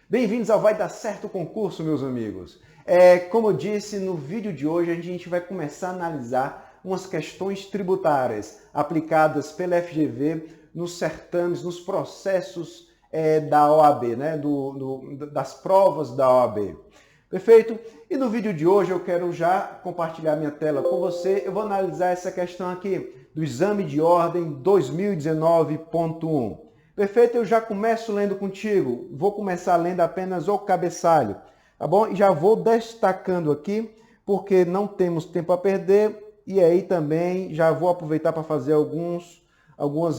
Bem-vindos ao Vai Dar Certo Concurso, meus amigos. Como eu disse, no vídeo de hoje a gente vai começar a analisar umas questões tributárias aplicadas pela FGV nos certames, nos processos da OAB, né? Das provas da OAB. Perfeito? E no vídeo de hoje eu quero já compartilhar minha tela com você. Eu vou analisar essa questão aqui do Exame de Ordem 2019.1. Perfeito? Eu já começo lendo contigo. Vou começar lendo apenas o cabeçalho, tá bom? E já vou destacando aqui, porque não temos tempo a perder. E aí também já vou aproveitar para fazer algumas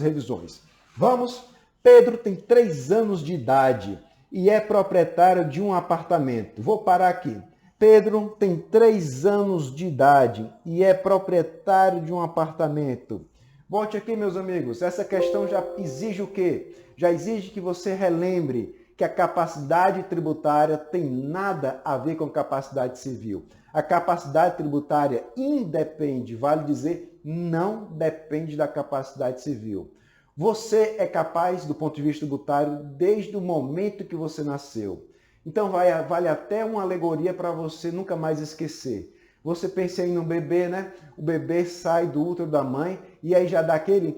revisões. Vamos? Pedro tem 3 anos de idade e é proprietário de um apartamento. Vou parar aqui. Pedro tem 3 anos de idade e é proprietário de um apartamento. Volte aqui, meus amigos. Essa questão já exige o quê? Já exige que você relembre que a capacidade tributária tem nada a ver com capacidade civil. A capacidade tributária independe, vale dizer, não depende da capacidade civil. Você é capaz, do ponto de vista tributário, desde o momento que você nasceu. Então vale até uma alegoria para você nunca mais esquecer. Você pensa aí no bebê, né? O bebê sai do útero da mãe e aí já dá aquele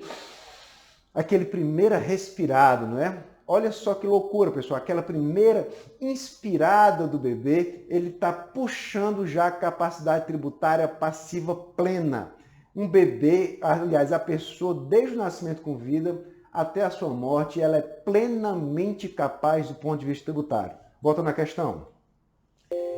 primeira respirada, não é? Olha só que loucura, pessoal. Aquela primeira inspirada do bebê, ele está puxando já a capacidade tributária passiva plena. Um bebê, aliás, a pessoa desde o nascimento com vida até a sua morte, ela é plenamente capaz do ponto de vista tributário. Volta na questão.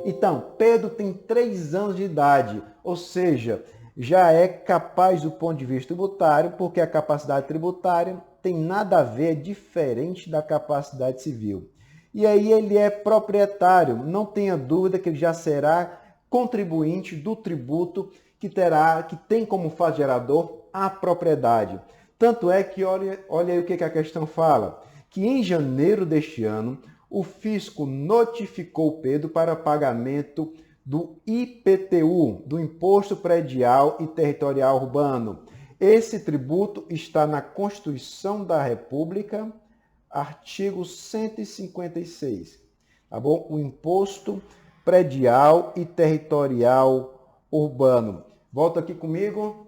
Então, Pedro tem 3 anos de idade, ou seja, já é capaz do ponto de vista tributário, porque a capacidade tributária tem nada a ver, é diferente da capacidade civil. E aí ele é proprietário, não tenha dúvida que ele já será contribuinte do tributo que tem como fato gerador a propriedade. Tanto é que, olha aí o que a questão fala, que em janeiro deste ano, o fisco notificou Pedro para pagamento do IPTU, do Imposto Predial e Territorial Urbano. Esse tributo está na Constituição da República, artigo 156. Tá bom? O Imposto Predial e Territorial Urbano. Volta aqui comigo.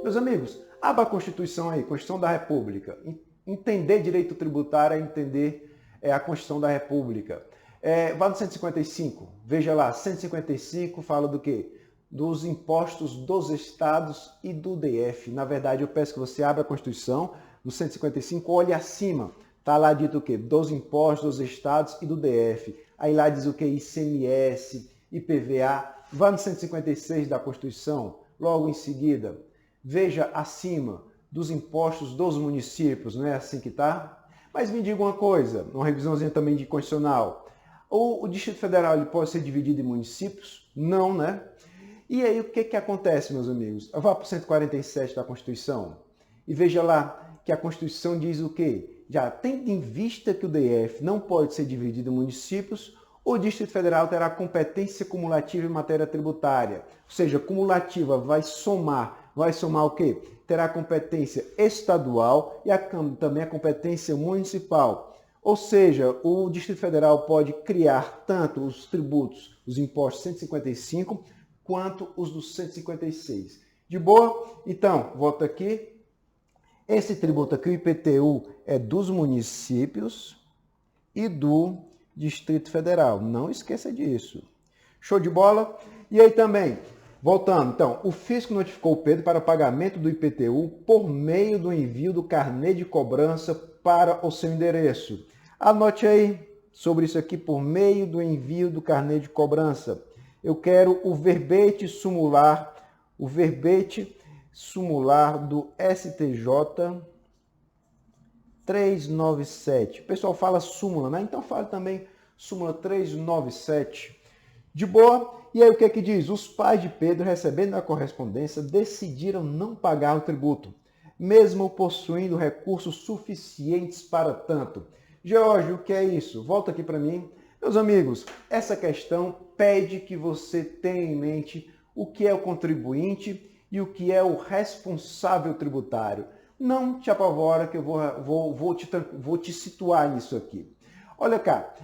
Meus amigos, abra a Constituição aí, Constituição da República. Entender direito tributário é entender a Constituição da República. Vá no 155, veja lá, 155 fala do quê? Dos impostos dos estados e do DF. Na verdade, eu peço que você abra a Constituição, no 155, olhe acima. Está lá dito o quê? Dos impostos dos estados e do DF. Aí lá diz o quê? ICMS, IPVA. Vá no 156 da Constituição, logo em seguida. Veja acima dos impostos dos municípios, não é assim que está? Mas me diga uma coisa, uma revisãozinha também de constitucional. O Distrito Federal ele pode ser dividido em municípios? Não, né? E aí o que acontece, meus amigos? Vá para o 147 da Constituição e veja lá que a Constituição diz o quê? Já tendo em vista que o DF não pode ser dividido em municípios, o Distrito Federal terá competência cumulativa em matéria tributária. Ou seja, cumulativa vai somar o quê? Terá competência estadual e também a competência municipal. Ou seja, o Distrito Federal pode criar tanto os tributos, os impostos 155, quanto os do 156. De boa? Então, volta aqui. Esse tributo aqui, o IPTU, é dos municípios e do Distrito Federal. Não esqueça disso. Show de bola? E aí também, voltando, então, o fisco notificou o Pedro para pagamento do IPTU por meio do envio do carnê de cobrança para o seu endereço. Anote aí sobre isso aqui, por meio do envio do carnê de cobrança. Eu quero o verbete sumular do STJ 397. O pessoal fala súmula, né? Então fala também súmula 397. De boa? E aí o que é que diz? Os pais de Pedro, recebendo a correspondência, decidiram não pagar o tributo, mesmo possuindo recursos suficientes para tanto. Jorge, o que é isso? Volta aqui para mim. Meus amigos, essa questão pede que você tenha em mente o que é o contribuinte e o que é o responsável tributário. Não te apavora que eu vou te situar nisso aqui. Olha cá,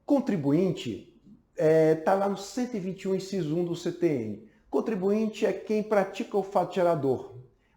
contribuinte está lá no 121, inciso 1 do CTN. Contribuinte é quem pratica o fato gerador.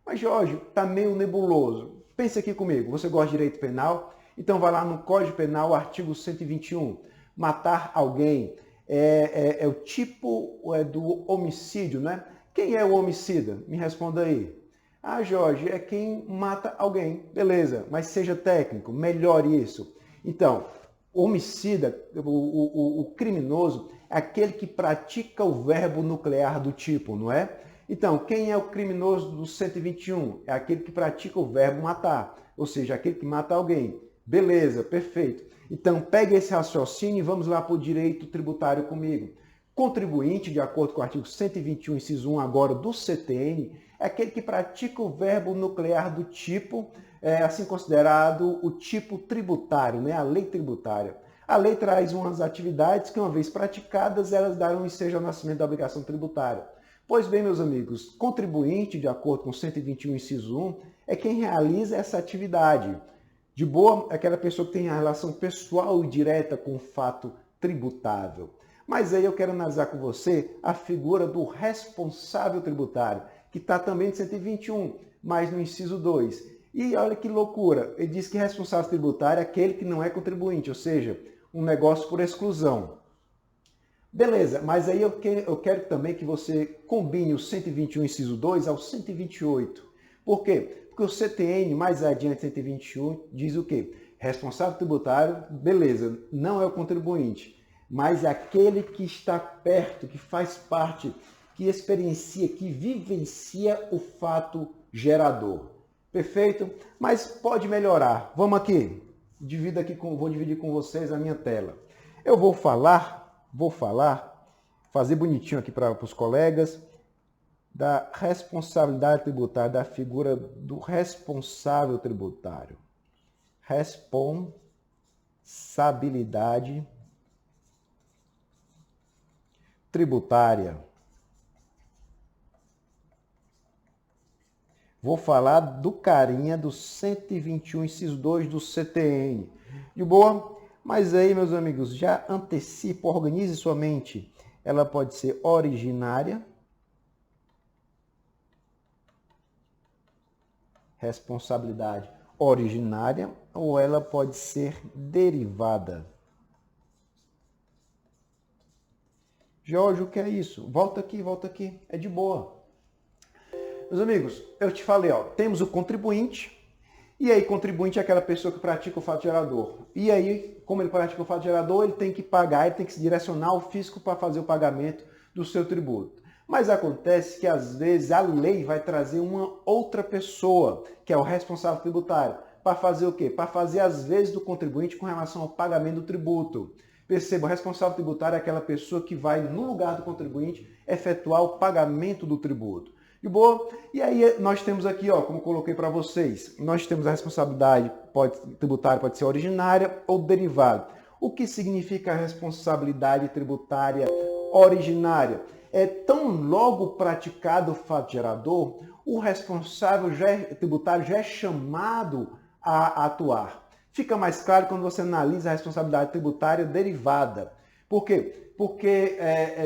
Mas, Jorge, está meio nebuloso. Pense aqui comigo, você gosta de direito penal? Então vai lá no Código Penal, artigo 121. Matar alguém é o tipo do homicídio, né? Quem é o homicida? Me responda aí. Ah, Jorge, é quem mata alguém. Beleza, mas seja técnico, melhore isso. Então, o homicida, o criminoso, é aquele que pratica o verbo nuclear do tipo, não é? Então, quem é o criminoso do 121? É aquele que pratica o verbo matar, ou seja, aquele que mata alguém. Beleza, perfeito. Então, pegue esse raciocínio e vamos lá para o direito tributário comigo. Contribuinte, de acordo com o artigo 121, inciso 1 agora do CTN, é aquele que pratica o verbo nuclear do tipo, assim considerado o tipo tributário, né? A lei tributária. A lei traz umas atividades que, uma vez praticadas, elas darão ensejo ao nascimento da obrigação tributária. Pois bem, meus amigos, contribuinte, de acordo com 121, inciso 1, é quem realiza essa atividade. De boa, é aquela pessoa que tem a relação pessoal e direta com o fato tributável. Mas aí eu quero analisar com você a figura do responsável tributário, que está também no 121, mas no inciso 2. E olha que loucura, ele diz que responsável tributário é aquele que não é contribuinte, ou seja, um negócio por exclusão. Beleza, mas aí eu quero também que você combine o 121, inciso 2 ao 128. Por quê? Porque o CTN, mais adiante, 121, diz o quê? Responsável tributário, beleza, não é o contribuinte, mas é aquele que está perto, que faz parte, que experiencia, que vivencia o fato gerador. Perfeito? Mas pode melhorar. Vamos aqui. Vou dividir com vocês a minha tela. Eu vou falar, fazer bonitinho aqui para os colegas, da responsabilidade tributária, da figura do responsável tributário. Responsabilidade tributária. Vou falar do carinha do 121, inciso 2 do CTN. De boa? Mas aí, meus amigos, já antecipa, organize sua mente. Ela pode ser originária, responsabilidade originária, ou ela pode ser derivada. Jorge, o que é isso? Volta aqui, é de boa. Meus amigos, eu te falei, ó, temos o contribuinte, e aí contribuinte é aquela pessoa que pratica o fato gerador. E aí, como ele pratica o fato gerador, ele tem que pagar, ele tem que se direcionar ao fisco para fazer o pagamento do seu tributo. Mas acontece que, às vezes, a lei vai trazer uma outra pessoa, que é o responsável tributário, para fazer o quê? Para fazer as vezes do contribuinte com relação ao pagamento do tributo. Perceba, o responsável tributário é aquela pessoa que vai, no lugar do contribuinte, efetuar o pagamento do tributo. De boa? E aí nós temos aqui, ó, como coloquei para vocês, nós temos a responsabilidade tributária, pode ser originária ou derivada. O que significa a responsabilidade tributária originária? É tão logo praticado o fato gerador, o responsável tributário já é chamado a atuar. Fica mais claro quando você analisa a responsabilidade tributária derivada. Por quê? Porque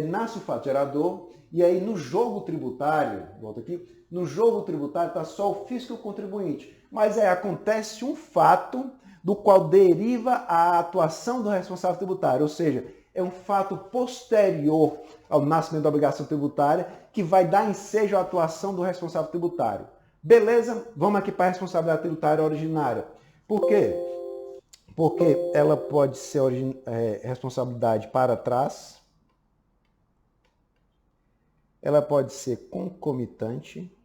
nasce o fato gerador, e aí no jogo tributário, volta aqui, no jogo tributário está só o fisco e o contribuinte. Mas acontece um fato do qual deriva a atuação do responsável tributário, ou seja, é um fato posterior ao nascimento da obrigação tributária que vai dar ensejo à atuação do responsável tributário. Beleza? Vamos aqui para a responsabilidade tributária originária. Por quê? Porque ela pode ser responsabilidade para trás, ela pode ser concomitante,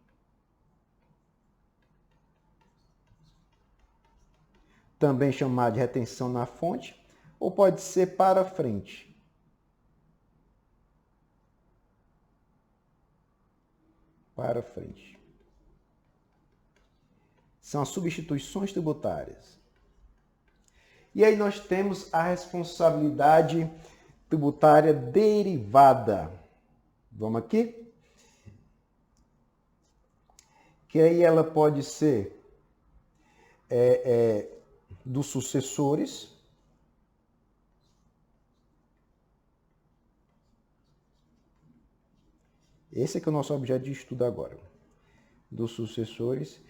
também chamada de retenção na fonte, ou pode ser para frente. Para frente. São as substituições tributárias. E aí nós temos a responsabilidade tributária derivada. Vamos aqui? Que aí ela pode ser dos sucessores, Esse é que é o nosso objeto de estudo agora, dos sucessores.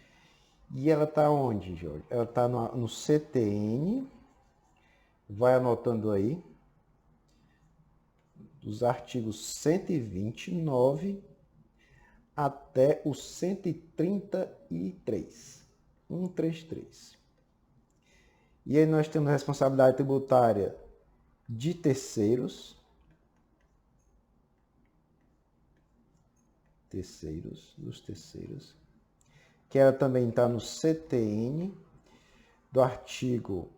E ela está onde, Jorge? Ela está no CTN, vai anotando aí, dos artigos 129 até o 133. 133. E aí nós temos a responsabilidade tributária de terceiros. Dos terceiros. Que ela também está no CTN, do artigo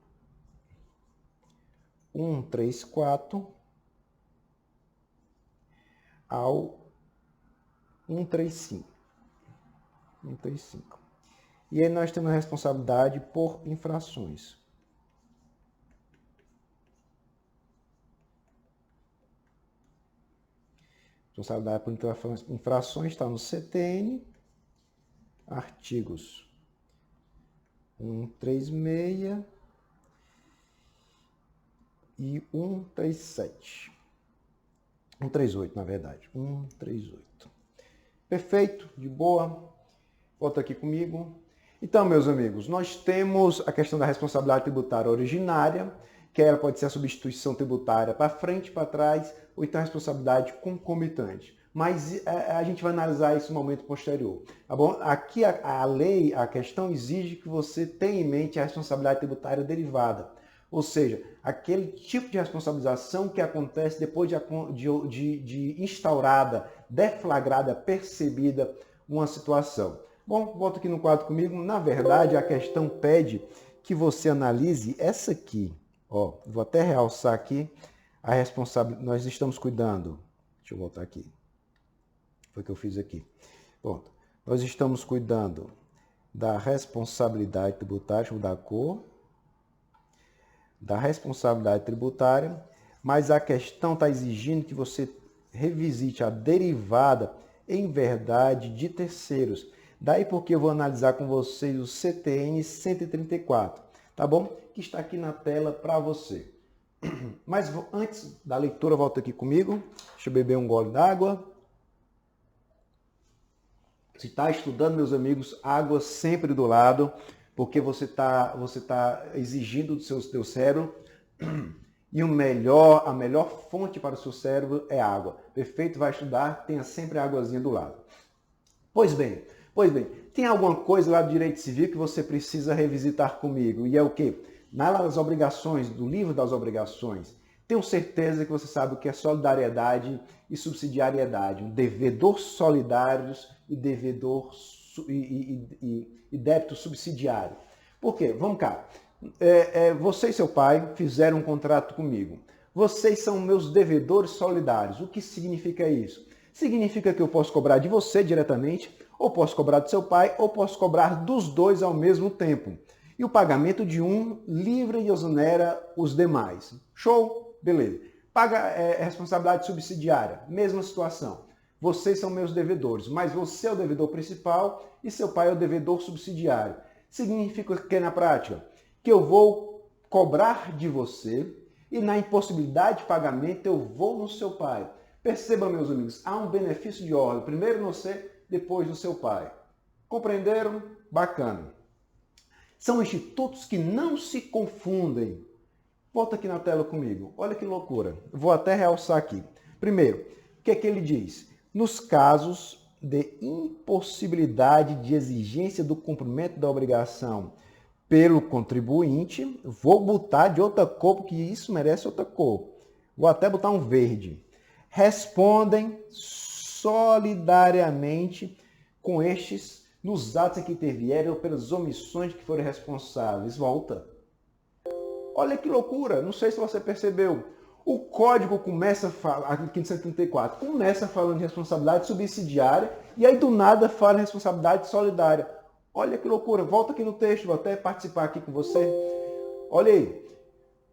134 ao 135. 135. E aí nós temos a responsabilidade por infrações. Responsabilidade por infrações está no CTN, artigos 136 e 137. 138, na verdade. 138. Perfeito, de boa. Volta aqui comigo. Então, meus amigos, nós temos a questão da responsabilidade tributária originária, que ela pode ser a substituição tributária para frente, para trás, ou então a responsabilidade concomitante. Mas a gente vai analisar isso no momento posterior. Tá bom? Aqui a lei, a questão exige que você tenha em mente a responsabilidade tributária derivada. Ou seja, aquele tipo de responsabilização que acontece depois de instaurada, deflagrada, percebida uma situação. Bom, volta aqui no quadro comigo. Na verdade, a questão pede que você analise essa aqui. Ó, vou até realçar aqui a responsabilidade. Nós estamos cuidando. Deixa eu voltar aqui. Foi o que eu fiz aqui. Pronto. Nós estamos cuidando da responsabilidade tributária. Deixa eu mudar a cor. Da responsabilidade tributária. Mas a questão está exigindo que você revisite a derivada em verdade de terceiros. Daí porque eu vou analisar com vocês o CTN 134. Tá bom? Que está aqui na tela para você. Mas antes da leitura, volta aqui comigo. Deixa eu beber um gole d'água. Se está estudando, meus amigos, água sempre do lado, porque você tá exigindo do seu cérebro. E a melhor fonte para o seu cérebro é água. Perfeito? Vai estudar, tenha sempre a águazinha do lado. Pois bem, tem alguma coisa lá do direito civil que você precisa revisitar comigo. E é o quê? Nas obrigações, do livro das obrigações, tenho certeza que você sabe o que é solidariedade e subsidiariedade. Devedor solidários e devedor e débito subsidiário. Por quê? Vamos cá. Você e seu pai fizeram um contrato comigo. Vocês são meus devedores solidários. O que significa isso? Significa que eu posso cobrar de você diretamente, ou posso cobrar do seu pai, ou posso cobrar dos dois ao mesmo tempo. E o pagamento de um livra e exonera os demais. Show? Beleza. Paga responsabilidade subsidiária. Mesma situação. Vocês são meus devedores, mas você é o devedor principal e seu pai é o devedor subsidiário. Significa que na prática, que eu vou cobrar de você e na impossibilidade de pagamento eu vou no seu pai. Perceba, meus amigos, há um benefício de ordem. Primeiro no você, depois no seu pai. Compreenderam? Bacana. São institutos que não se confundem. Volta aqui na tela comigo. Olha que loucura. Vou até realçar aqui. Primeiro, o que é que ele diz? Nos casos de impossibilidade de exigência do cumprimento da obrigação pelo contribuinte, vou botar de outra cor, porque isso merece outra cor. Vou até botar um verde. Respondem solidariamente com estes nos atos em que intervierem ou pelas omissões que forem responsáveis. Volta. Olha que loucura, não sei se você percebeu. O código começa a falar, aqui no 134, começa falando de responsabilidade subsidiária e aí do nada fala de responsabilidade solidária. Olha que loucura, volta aqui no texto, vou até participar aqui com você. Olha aí.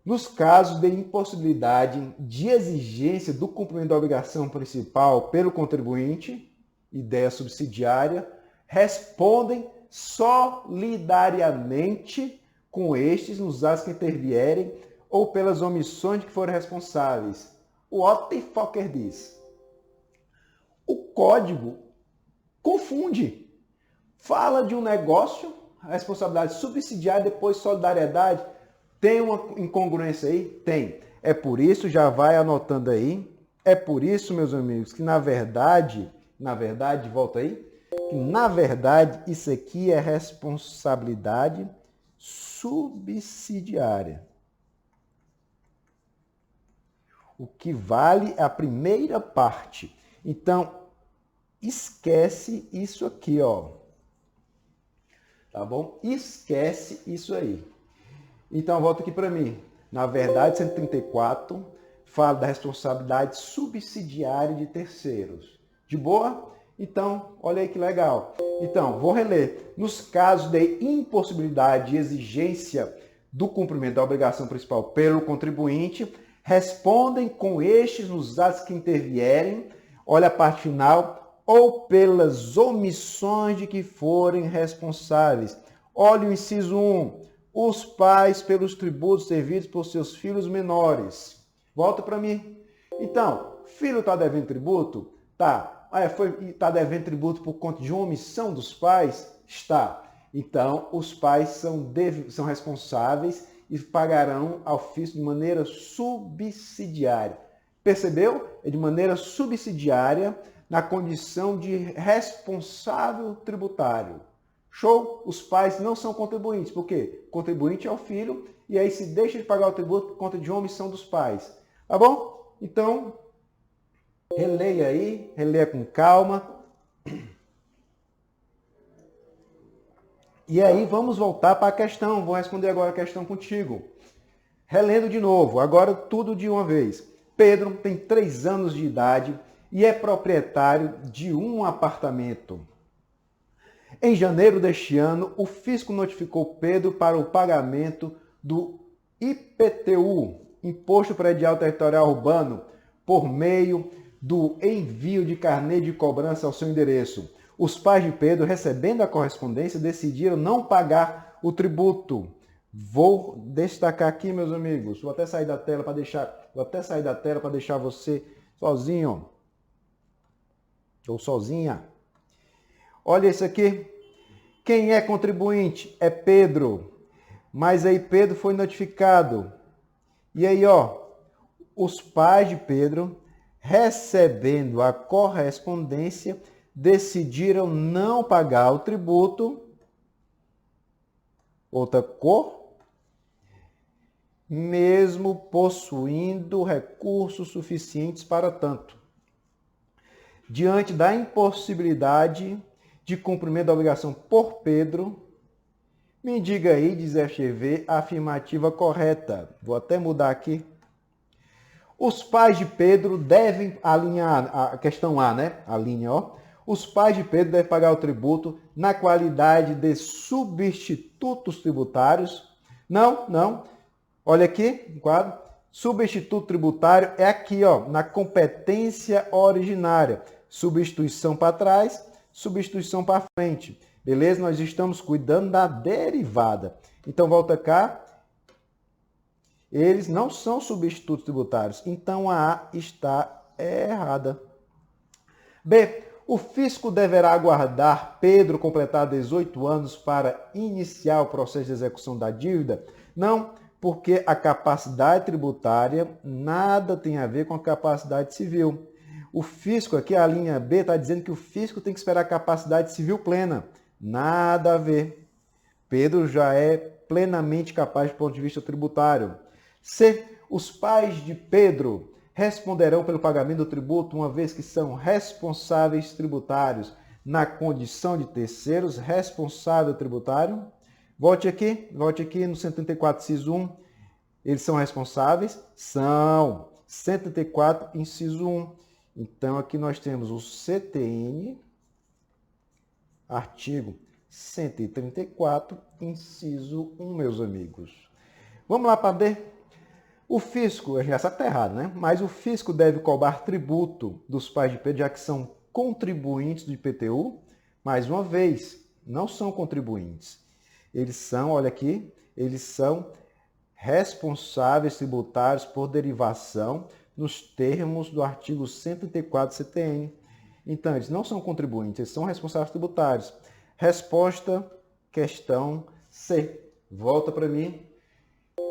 Nos casos de impossibilidade de exigência do cumprimento da obrigação principal pelo contribuinte, ideia subsidiária, respondem solidariamente com estes nos atos que intervierem ou pelas omissões de que forem responsáveis. O Otto Fokker diz: o código confunde. Fala de um negócio, responsabilidade subsidiária, depois solidariedade. Tem uma incongruência aí? Tem. É por isso, já vai anotando aí, é por isso, meus amigos, que na verdade, volta aí, que na verdade isso aqui é responsabilidade subsidiária. O que vale é a primeira parte. Então, esquece isso aqui, ó. Tá bom? Esquece isso aí. Então, volta aqui para mim. Na verdade, 134 fala da responsabilidade subsidiária de terceiros. De boa? Então, olha aí que legal. Então, vou reler. Nos casos de impossibilidade e exigência do cumprimento da obrigação principal pelo contribuinte, respondem com estes nos atos que intervierem, olha a parte final, ou pelas omissões de que forem responsáveis. Olha o inciso 1. Os pais pelos tributos servidos por seus filhos menores. Volta para mim. Então, filho está devendo tributo? Tá. Está devendo tributo por conta de uma omissão dos pais? Está. Então, os pais são responsáveis e pagarão ao fisco de maneira subsidiária. Percebeu? É de maneira subsidiária na condição de responsável tributário. Show? Os pais não são contribuintes. Por quê? Contribuinte é o filho e aí se deixa de pagar o tributo por conta de uma omissão dos pais. Tá bom? Então, releia aí, releia com calma. E aí vamos voltar para a questão. Vou responder agora a questão contigo. Relendo de novo, agora tudo de uma vez. Pedro tem 3 anos de idade e é proprietário de um apartamento. Em janeiro deste ano, o fisco notificou Pedro para o pagamento do IPTU, Imposto Predial Territorial Urbano, por meio do envio de carnê de cobrança ao seu endereço. Os pais de Pedro, recebendo a correspondência, decidiram não pagar o tributo. Vou destacar aqui, meus amigos, vou até sair da tela para deixar você sozinho ou sozinha. Olha isso aqui. Quem é contribuinte? É Pedro. Mas aí Pedro foi notificado. E aí, ó, os pais de Pedro, recebendo a correspondência, decidiram não pagar o tributo. Outra cor. Mesmo possuindo recursos suficientes para tanto. Diante da impossibilidade de cumprimento da obrigação por Pedro, me diga aí, diz FGV, a afirmativa correta. Vou até mudar aqui. Os pais de Pedro devem alinhar, a questão A, né? A linha, ó. Os pais de Pedro devem pagar o tributo na qualidade de substitutos tributários. Não. Olha aqui, quadro. Substituto tributário é aqui, ó, na competência originária. Substituição para trás, substituição para frente. Beleza? Nós estamos cuidando da derivada. Então, volta cá. Eles não são substitutos tributários. Então, a A está errada. B. O fisco deverá aguardar Pedro completar 18 anos para iniciar o processo de execução da dívida? Não, porque a capacidade tributária nada tem a ver com a capacidade civil. O fisco, aqui a linha B, está dizendo que o fisco tem que esperar a capacidade civil plena. Nada a ver. Pedro já é plenamente capaz do ponto de vista tributário. C. Os pais de Pedro responderão pelo pagamento do tributo, uma vez que são responsáveis tributários na condição de terceiros, responsável tributário. Volte aqui no 134, inciso 1. Eles são responsáveis? São. 134, inciso 1. Então, aqui nós temos o CTN, artigo 134, inciso 1, meus amigos. Vamos lá para D. O fisco, já sabe que está errado, né? Mas o fisco deve cobrar tributo dos pais de Pedro, já que são contribuintes do IPTU. Mais uma vez, não são contribuintes. Eles são, olha aqui, eles são responsáveis tributários por derivação nos termos do artigo 134 CTN. Então, eles não são contribuintes, eles são responsáveis tributários. Resposta, questão C. Volta para mim.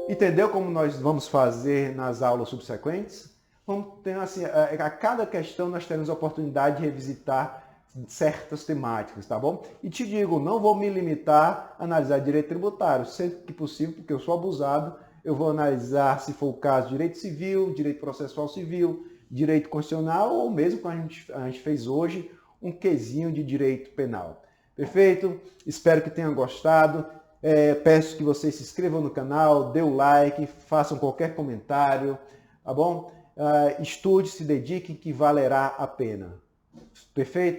Entendeu como nós vamos fazer nas aulas subsequentes? Vamos ter, assim, a cada questão nós teremos a oportunidade de revisitar certas temáticas, tá bom? E te digo, não vou me limitar a analisar direito tributário, sempre que possível, porque eu sou abusado, eu vou analisar, se for o caso, direito civil, direito processual civil, direito constitucional, ou mesmo, como a gente fez hoje, um quesinho de direito penal. Perfeito? Espero que tenham gostado. Peço que vocês se inscrevam no canal, dê o like, façam qualquer comentário, tá bom? Estude, se dedique, que valerá a pena. Perfeito?